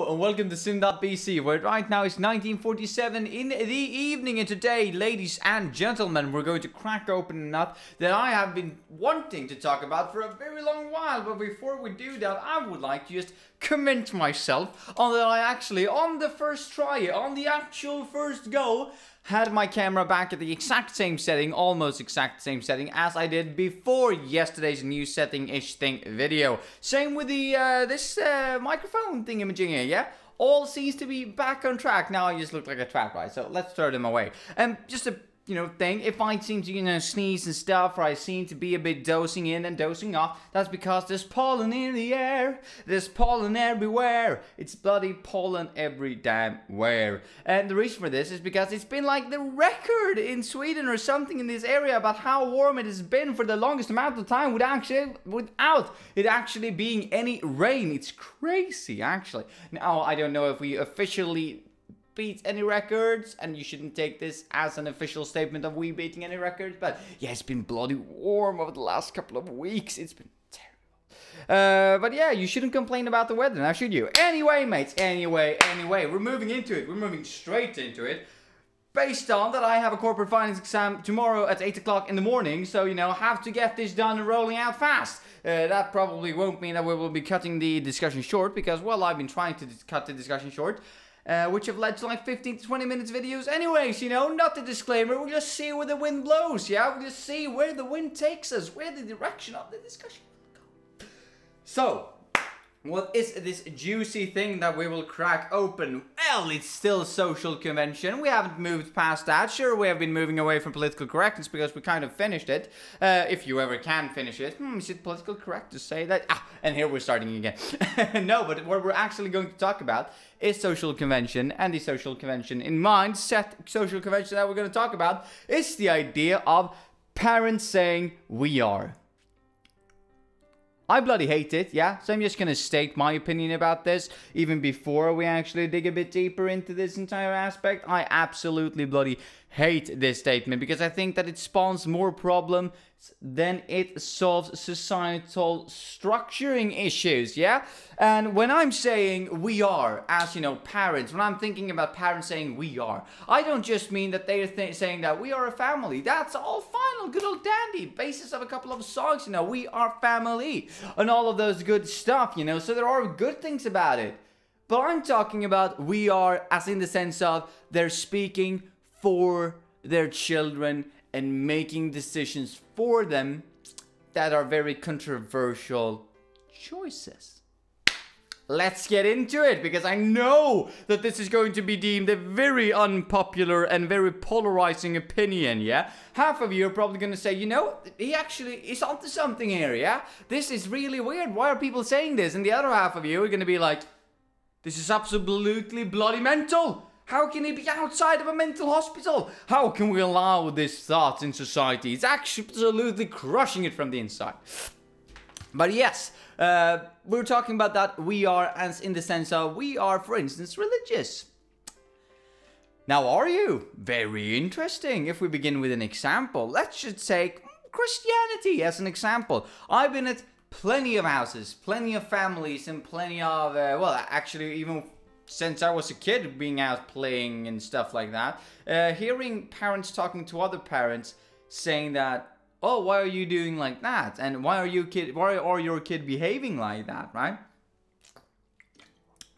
Hello and welcome to Sim.bc, where right now it's 1947 in the evening, and today, ladies and gentlemen, we're going to crack open a nut that I have been wanting to talk about for a very long while. But before we do that, I would like to just commend myself on that I actually, on the first try, on the actual first go, had my camera back at the exact same setting, almost exact same setting as I did before yesterday's new setting-ish thing video. Same with the this microphone thingamajiggy, yeah? All seems to be back on track. Now I just look like a trap, right? So let's throw them away. Just a thing, if I seem to, sneeze and stuff, or I seem to be a bit dozing in and dozing off, that's because there's pollen in the air. There's pollen everywhere. It's bloody pollen every damn where. And the reason for this is because it's been like the record in Sweden or something in this area about how warm it has been for the longest amount of time without it actually being any rain. It's crazy, actually. Now, I don't know if we officially beat any records, and you shouldn't take this as an official statement of we beating any records, but yeah, it's been bloody warm over the last couple of weeks. It's been terrible. But yeah, you shouldn't complain about the weather, now should you? Anyway, mates, anyway, we're moving into it. We're moving straight into it. Based on that, I have a corporate finance exam tomorrow at 8 o'clock in the morning, so, have to get this done and rolling out fast. That probably won't mean that we will be cutting the discussion short, because, well, I've been trying to cut the discussion short. Which have led to like 15 to 20 minutes videos anyways, not the disclaimer. We'll just see where the wind blows, yeah? We'll just see where the wind takes us, where the direction of the discussion will go. So, what is this juicy thing that we will crack open? Well, it's still social convention. We haven't moved past that. Sure, we have been moving away from political correctness because we kind of finished it. If you ever can finish it. Is it political correct to say that? And here we're starting again. No, but what we're actually going to talk about is social convention, and the social convention in mind, social convention that we're going to talk about is the idea of parents saying we are. I bloody hate it, yeah? So I'm just gonna state my opinion about this, even before we actually dig a bit deeper into this entire aspect. I absolutely bloody hate this statement, because I think that it spawns more problems than it solves societal structuring issues, yeah? And when I'm saying we are, as parents, when I'm thinking about parents saying we are, I don't just mean that they're saying that we are a family. That's all fine, good old dandy, basis of a couple of songs, we are family, and all of those good stuff, so there are good things about it. But I'm talking about we are as in the sense of they're speaking for their children and making decisions for them that are very controversial choices. Let's get into it, because I know that this is going to be deemed a very unpopular and very polarizing opinion, yeah? Half of you are probably going to say, he actually is onto something here, yeah? This is really weird. Why are people saying this? And the other half of you are going to be like, this is absolutely bloody mental. How can he be outside of a mental hospital? How can we allow this thought in society? It's absolutely crushing it from the inside. But yes, we're talking about that we are, as in the sense of we are, for instance, religious. Now, are you? Very interesting. If we begin with an example, let's just take Christianity as an example. I've been at plenty of houses, plenty of families, and plenty of, well, actually, even since I was a kid, being out playing and stuff like that, hearing parents talking to other parents saying that, oh, why are you doing like that? And why are your kid behaving like that, right?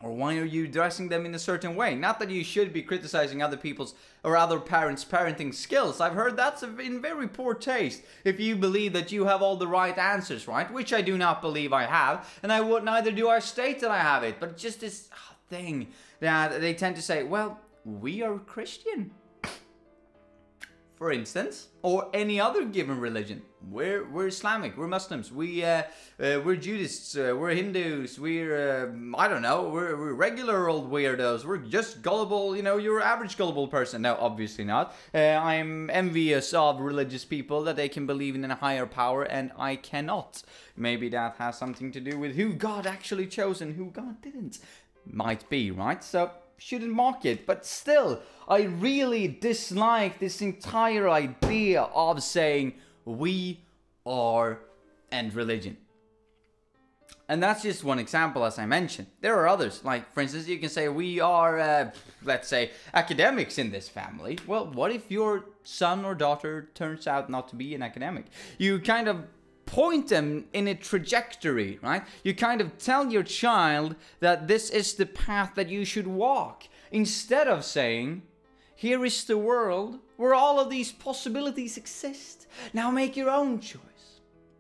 Or why are you dressing them in a certain way? Not that you should be criticizing other people's or other parents' parenting skills. I've heard that's in very poor taste if you believe that you have all the right answers, right? Which I do not believe I have, and neither do I state that I have it. But just this thing that they tend to say, well, we are Christian, for instance, or any other given religion. We're Islamic, we're Muslims, we're Judists, we're Hindus, we're I don't know, we're regular old weirdos, we're just gullible, your average gullible person. No, obviously not. I'm envious of religious people that they can believe in a higher power and I cannot. Maybe that has something to do with who God actually chose and who God didn't. Might be, right? So, shouldn't mock it, but still, I really dislike this entire idea of saying we are and religion. And that's just one example, as I mentioned. There are others. Like, for instance, you can say we are, let's say, academics in this family. Well, what if your son or daughter turns out not to be an academic? You kind of point them in a trajectory, right? You kind of tell your child that this is the path that you should walk, instead of saying, here is the world where all of these possibilities exist. Now make your own choice,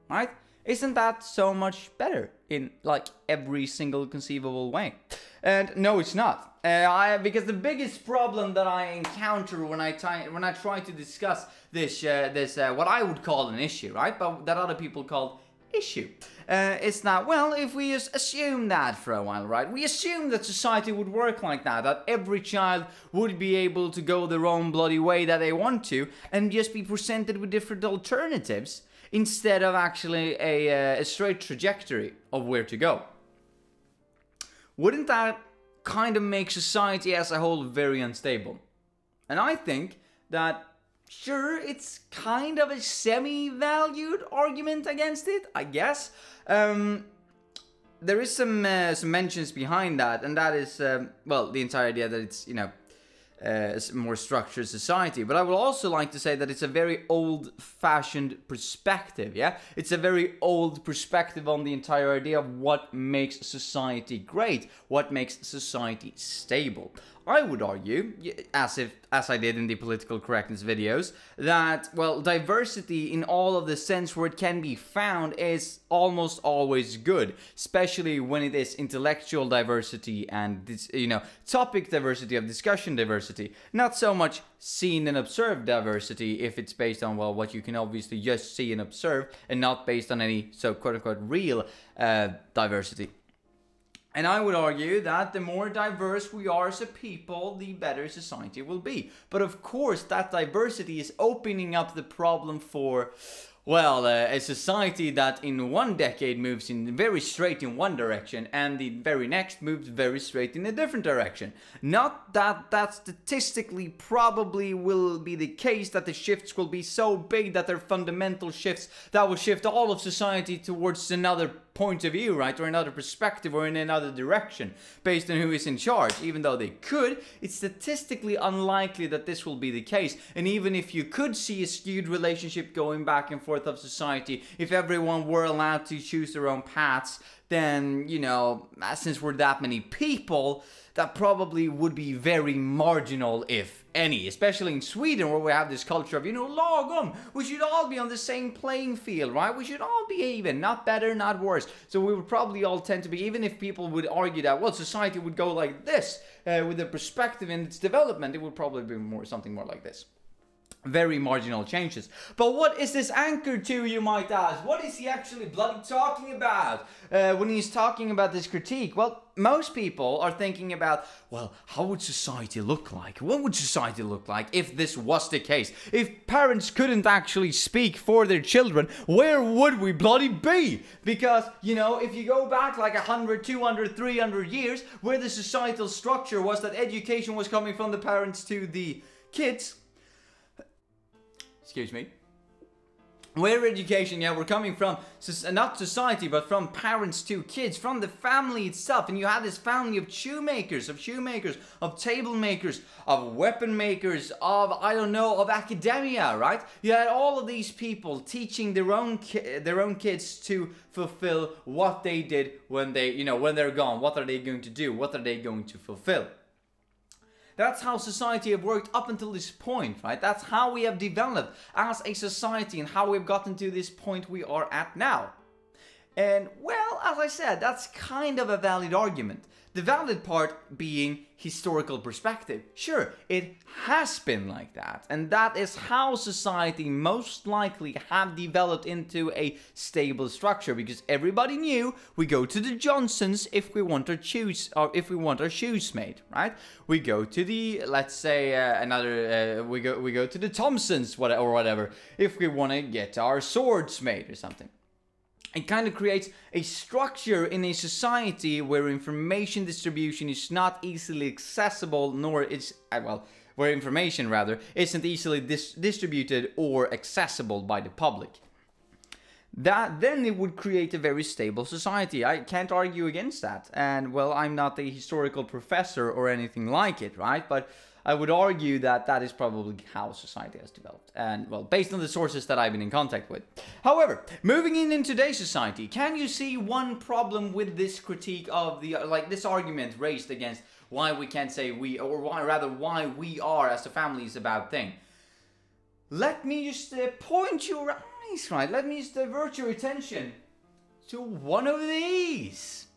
right? Isn't that so much better in like every single conceivable way? And no, it's not. Because the biggest problem that I encounter when I try to discuss this what I would call an issue, right, but that other people call issue, is that, well, if we just assume that for a while, right, we assume that society would work like that every child would be able to go their own bloody way that they want to, and just be presented with different alternatives, instead of actually a straight trajectory of where to go. Wouldn't that kind of make society as a whole very unstable? And I think that, sure, it's kind of a semi-valued argument against it, I guess. There is some mentions behind that, and that is, well, the entire idea that it's, you know, more structured society. But I would also like to say that it's a very old-fashioned perspective, yeah? It's a very old perspective on the entire idea of what makes society great, what makes society stable. I would argue, as I did in the political correctness videos, that, well, diversity in all of the sense where it can be found is almost always good, especially when it is intellectual diversity and this, you know, topic diversity, of discussion diversity. Not so much seen and observed diversity if it's based on, well, what you can obviously just see and observe, and not based on any so quote-unquote real diversity. And I would argue that the more diverse we are as a people, the better society will be. But of course, that diversity is opening up the problem for, well, a society that in one decade moves in very straight in one direction, and the very next moves very straight in a different direction. Not that statistically probably will be the case, that the shifts will be so big that they're fundamental shifts that will shift all of society towards another point of view, right, or another perspective, or in another direction, based on who is in charge. Even though they could, it's statistically unlikely that this will be the case. And even if you could see a skewed relationship going back and forth of society, if everyone were allowed to choose their own paths, then, you know, since we're that many people, that probably would be very marginal, if any. Especially in Sweden, where we have this culture of, you know, lagom. We should all be on the same playing field, right? We should all be even, not better, not worse. So we would probably all tend to be, even if people would argue that, well, society would go like this, with the perspective in its development, it would probably be something more like this. Very marginal changes. But what is this anchored to, you might ask? What is he actually bloody talking about when he's talking about this critique? Well, most people are thinking about, well, how would society look like? What would society look like if this was the case? If parents couldn't actually speak for their children, where would we bloody be? Because, you know, if you go back like 100, 200, 300 years, where the societal structure was that education was coming from the parents to the kids, excuse me, where education, yeah, we're coming from, not society, but from parents to kids, from the family itself. And you had this family of shoemakers, of table makers, of weapon makers, of, I don't know, of academia, right? You had all of these people teaching their own kids to fulfill what they did when they, you know, when they're gone. What are they going to do? What are they going to fulfill? That's how society have worked up until this point, right? That's how we have developed as a society and how we've gotten to this point we are at now. And, well, as I said, that's kind of a valid argument. The valid part being historical perspective. Sure, it has been like that, and that is how society most likely have developed into a stable structure, because everybody knew we go to the Johnsons if we want our shoes made, right? We go to the, let's say, we go to the Thompsons, or whatever, if we want to get our swords made or something. It kind of creates a structure in a society where information distribution is not easily accessible, nor is, well, where information, rather, isn't easily distributed or accessible by the public. then it would create a very stable society. I can't argue against that. And, well, I'm not a historical professor or anything like it, right? But I would argue that that is probably how society has developed. And, well, based on the sources that I've been in contact with. However, moving in today's society, can you see one problem with this critique of the, like, this argument raised against why we can't say we, or why we are as a family is a bad thing? Let me just point your eyes, right? Let me just divert your attention to one of these.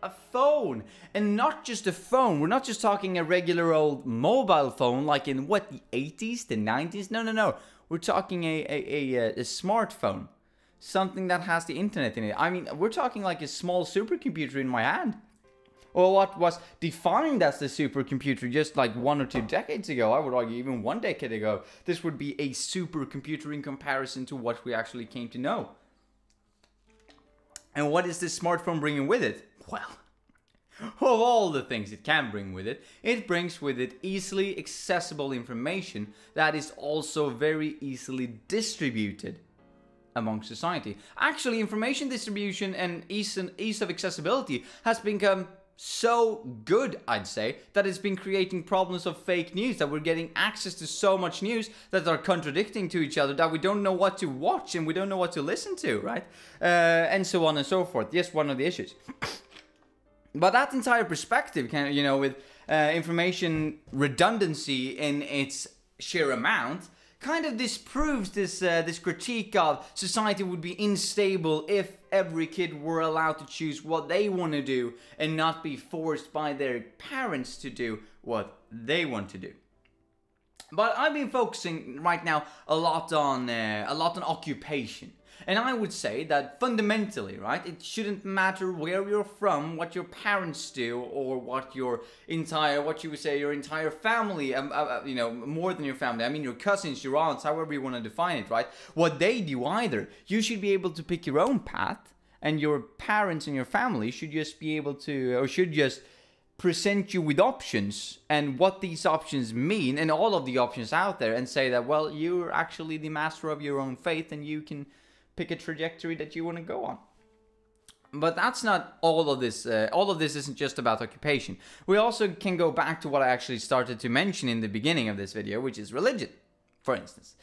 A phone. And not just a phone. We're not just talking a regular old mobile phone like in, what, the 80s, the 90s? No. We're talking a smartphone. Something that has the internet in it. I mean, we're talking like a small supercomputer in my hand. Or what was defined as the supercomputer just like 1 or 2 decades ago, I would argue even 1 decade ago, this would be a supercomputer in comparison to what we actually came to know. And what is this smartphone bringing with it? Well, of all the things it can bring with it, it brings with it easily accessible information that is also very easily distributed among society. Actually, information distribution and ease of accessibility has become so good, I'd say, that it's been creating problems of fake news, that we're getting access to so much news that are contradicting to each other, that we don't know what to watch and we don't know what to listen to, right? And so on and so forth. Yes, one of the issues. But that entire perspective, you know, with information redundancy in its sheer amount, kind of disproves this critique of society would be unstable if every kid were allowed to choose what they want to do and not be forced by their parents to do what they want to do. But I've been focusing right now a lot on occupation. And I would say that fundamentally, right, it shouldn't matter where you're from, what your parents do, or what your entire family, you know, more than your family, I mean your cousins, your aunts, however you want to define it, right, what they do either. You should be able to pick your own path, and your parents and your family should just be able to, or should just present you with options and what these options mean, and all of the options out there, and say that, well, you're actually the master of your own fate, and you can pick a trajectory that you want to go on. But that's not all of this. All of this isn't just about occupation. We also can go back to what I actually started to mention in the beginning of this video, which is religion, for instance.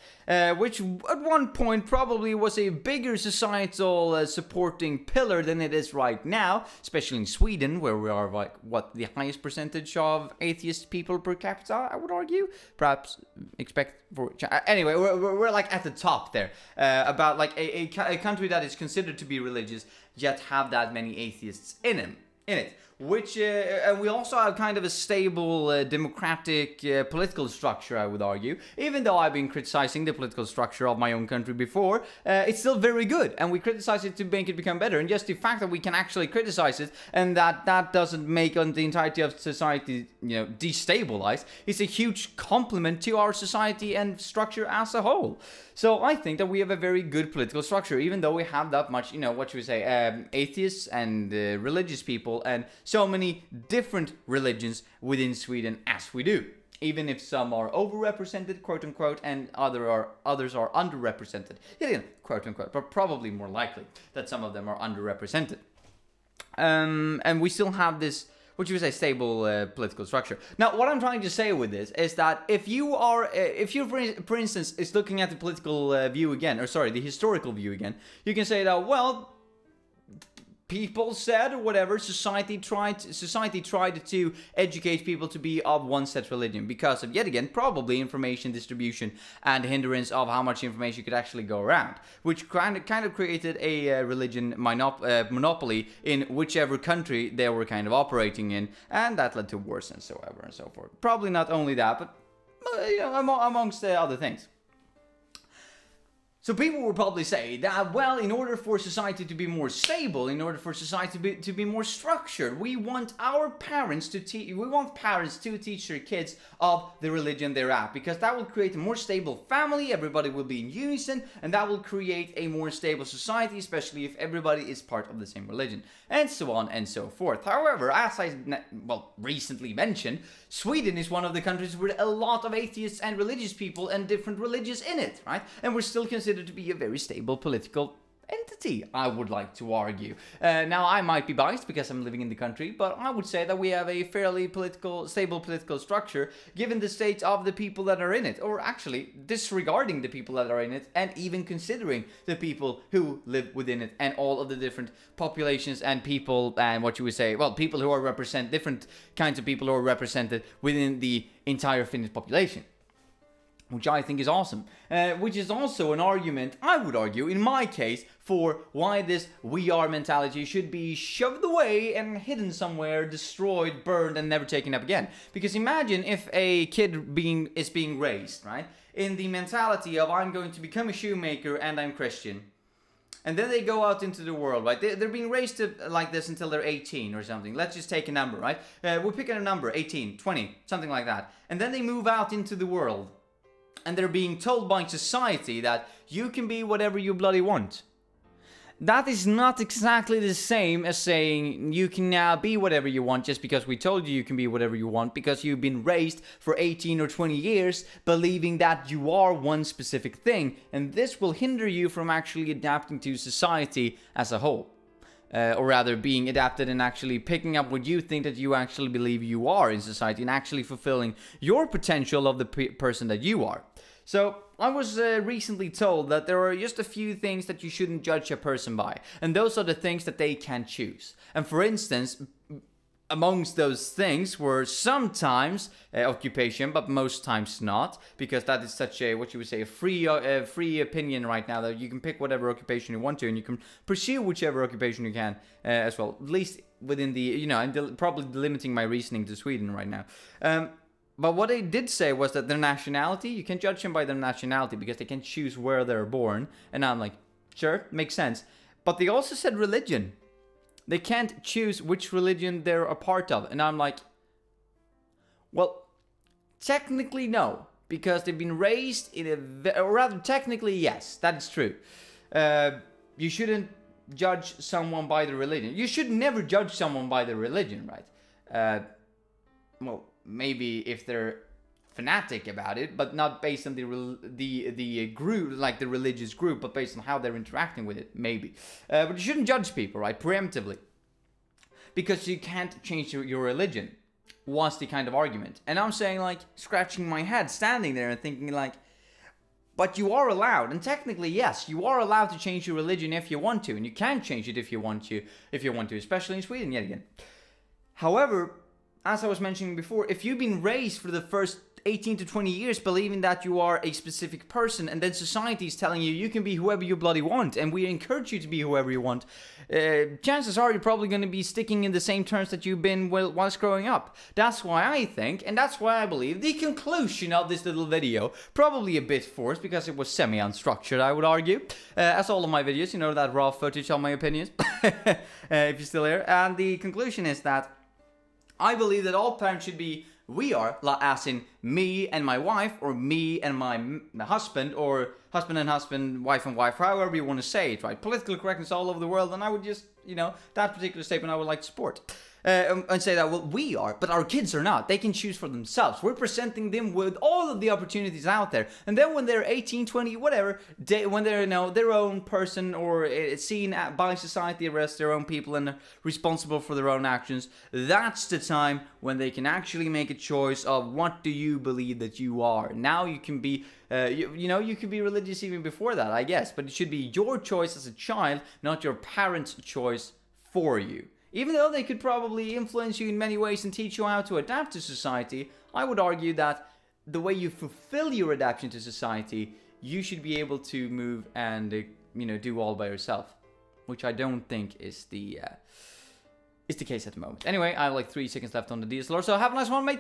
Which at one point probably was a bigger societal supporting pillar than it is right now, especially in Sweden, where we are like, what, the highest percentage of atheist people per capita, I would argue. Perhaps expect for... Anyway, we're like at the top there. About like a country that is considered to be religious, yet have that many atheists in it. Which, and we also have kind of a stable democratic political structure, I would argue. Even though I've been criticizing the political structure of my own country before, it's still very good. And we criticize it to make it become better. And just the fact that we can actually criticize it, and that doesn't make the entirety of society, you know, destabilize, is a huge compliment to our society and structure as a whole. So I think that we have a very good political structure, even though we have that much, you know, what should we say, atheists and religious people, and so many different religions within Sweden as we do. Even if some are overrepresented, quote unquote, and others are underrepresented. Yet again, quote unquote, but probably more likely that some of them are underrepresented. And we still have this, what you would say, stable political structure. Now, what I'm trying to say with this is that if you for instance is looking at the political view again, or sorry, the historical view again, you can say that, well, people said, or whatever, society tried to educate people to be of one set religion because of, yet again, probably information distribution and hindrance of how much information could actually go around, which kind of created a religion monopoly in whichever country they were kind of operating in, and that led to wars and so ever and so forth. Probably not only that, but you know, amongst other things. So people will probably say that, well, in order for society to be more stable, in order for society to be more structured, we want our parents to teach their kids of the religion they're at, because that will create a more stable family, everybody will be in unison, and that will create a more stable society, especially if everybody is part of the same religion, and so on and so forth. However, as I recently mentioned, Sweden is one of the countries with a lot of atheists and religious people and different religions in it, right? And we're still considered to be a very stable political entity, I would like to argue. Now, I might be biased because I'm living in the country, but I would say that we have a fairly stable political structure, given the state of the people that are in it, or actually disregarding the people that are in it, and even considering the people who live within it, and all of the different populations and people, and what you would say, well, people who are different kinds of people who are represented within the entire Finnish population. Which I think is awesome. Which is also an argument, I would argue, in my case, for why this "we are" mentality should be shoved away and hidden somewhere, destroyed, burned, and never taken up again. Because imagine if a kid is being raised, right, in the mentality of I'm going to become a shoemaker and I'm Christian. And then they go out into the world, right? They're being raised like this until they're 18 or something. Let's just take a number, right? We're picking a number, 18, 20, something like that. And then they move out into the world. And they're being told by society that you can be whatever you bloody want. That is not exactly the same as saying you can now be whatever you want just because we told you can be whatever you want, because you've been raised for 18 or 20 years believing that you are one specific thing, and this will hinder you from actually adapting to society as a whole. Or rather being adapted and actually picking up what you think that you actually believe you are in society, and actually fulfilling your potential of the person that you are. So, I was recently told that there are just a few things that you shouldn't judge a person by, and those are the things that they can choose. And for instance, amongst those things were sometimes occupation, but most times not, because that is such a, what you would say, a free opinion right now, that you can pick whatever occupation you want to, and you can pursue whichever occupation you can as well, at least within the, you know, I'm probably limiting my reasoning to Sweden right now. But what they did say was that their nationality, you can judge them by their nationality because they can choose where they're born. And I'm like, sure, makes sense. But they also said religion. They can't choose which religion they're a part of. And I'm like, well, technically no. Because they've been raised in a, or rather technically yes, that is true. You shouldn't judge someone by the religion. You should never judge someone by the religion, right? Well, maybe if they're fanatic about it, but not based on the group, like the religious group, but based on how they're interacting with it, maybe. But you shouldn't judge people, right, preemptively, because you can't change your religion, was the kind of argument. And I'm saying, like, scratching my head, standing there and thinking, like, but you are allowed, and technically, yes, you are allowed to change your religion if you want to, and you can change it if you want to, especially in Sweden, yet again. However, as I was mentioning before, if you've been raised for the first 18 to 20 years believing that you are a specific person, and then society is telling you you can be whoever you bloody want, and we encourage you to be whoever you want, chances are you're probably going to be sticking in the same terms that you've been whilst growing up. That's why I think, and that's why I believe, the conclusion of this little video, probably a bit forced because it was semi-unstructured, I would argue, as all of my videos, you know, that raw footage on my opinions, if you're still here, and the conclusion is that I believe that all parents should be "we are," as in me and my wife, or me and my husband, or husband and husband, wife and wife, however you want to say it, right? Political correctness all over the world, and I would just, you know, that particular statement I would like to support. And say that, well, we are, but our kids are not. They can choose for themselves. We're presenting them with all of the opportunities out there. And then when they're 18, 20, whatever, when they're, you know, their own person, or seen by society as their own people and responsible for their own actions, that's the time when they can actually make a choice of what do you believe that you are. Now you can be, you know, you could be religious even before that, I guess. But it should be your choice as a child, not your parents' choice for you. Even though they could probably influence you in many ways and teach you how to adapt to society, I would argue that the way you fulfill your adaptation to society, you should be able to move and, you know, do all by yourself. Which I don't think is the case at the moment. Anyway, I have like 3 seconds left on the DSLR, so have a nice one, mate.